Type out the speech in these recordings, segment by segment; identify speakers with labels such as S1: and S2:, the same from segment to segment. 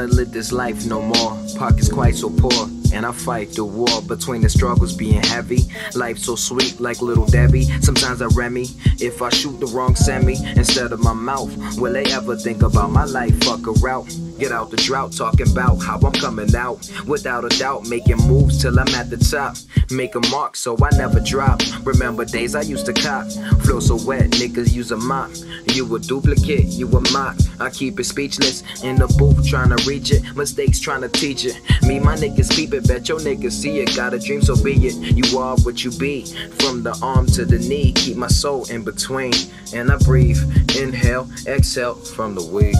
S1: wanna live this life no more. Pockets quite so poor, and I fight the war between the struggles being heavy. Life so sweet like little Debbie. Sometimes I Remy, if I shoot the wrong semi instead of my mouth, will they ever think about my life? Fuck a route, get out the drought, talking about how I'm coming out. Without a doubt, making moves till I'm at the top. Make a mark so I never drop. Remember days I used to cop. Flow so wet, niggas use a mop. You a duplicate, you a mock. I keep it speechless in the booth, trying to reach it. Mistakes trying to teach it. Me, my niggas peep it, bet your niggas see it. Got a dream, so be it. You are what you be. From the arm to the knee, keep my soul in between. And I breathe, inhale, exhale from the weed.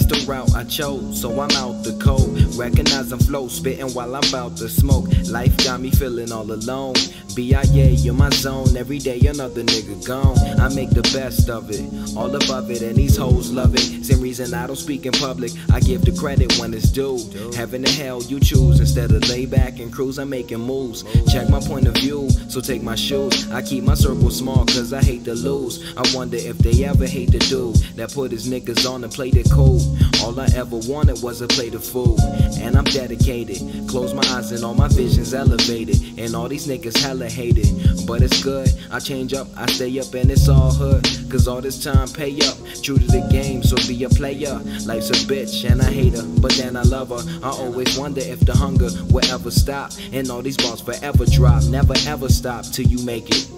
S1: The route I chose, so I'm out the cold. Recognizing flow, spitting while I'm about to smoke. Life got me feeling all alone. B.I.A. in my zone, every day another nigga gone. I make the best of it, all above it, and these hoes love it. Same reason I don't speak in public, I give the credit when it's due. Heaven or hell, you choose. Instead of lay back and cruise, I'm making moves. Check my point of view, so take my shoes. I keep my circle small, cause I hate to lose. I wonder if they ever hate the dude that put his niggas on and played it cool. All I ever wanted was a plate of food, and I'm dedicated. Close my eyes and all my visions elevated, and all these niggas hella hate it. But it's good, I change up, I stay up, and it's all hood. Cause all this time pay up, true to the game, so be a player. Life's a bitch and I hate her, but then I love her. I always wonder if the hunger will ever stop, and all these bars forever drop. Never ever stop till you make it.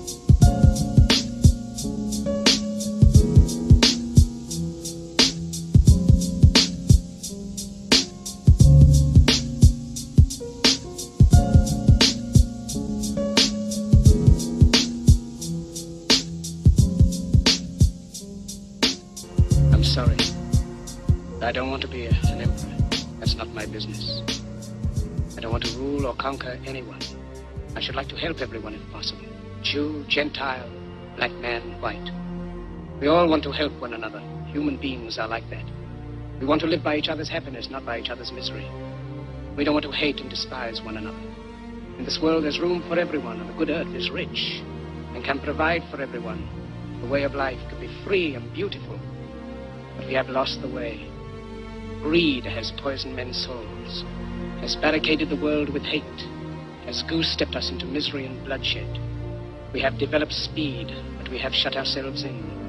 S2: Sorry. I don't want to be an emperor. That's not my business. I don't want to rule or conquer anyone. I should like to help everyone if possible. Jew, Gentile, black man, white. We all want to help one another. Human beings are like that. We want to live by each other's happiness, not by each other's misery. We don't want to hate and despise one another. In this world there's room for everyone, and the good earth is rich and can provide for everyone. The way of life can be free and beautiful. But we have lost the way. Greed has poisoned men's souls, has barricaded the world with hate, has goose-stepped us into misery and bloodshed. We have developed speed, but we have shut ourselves in.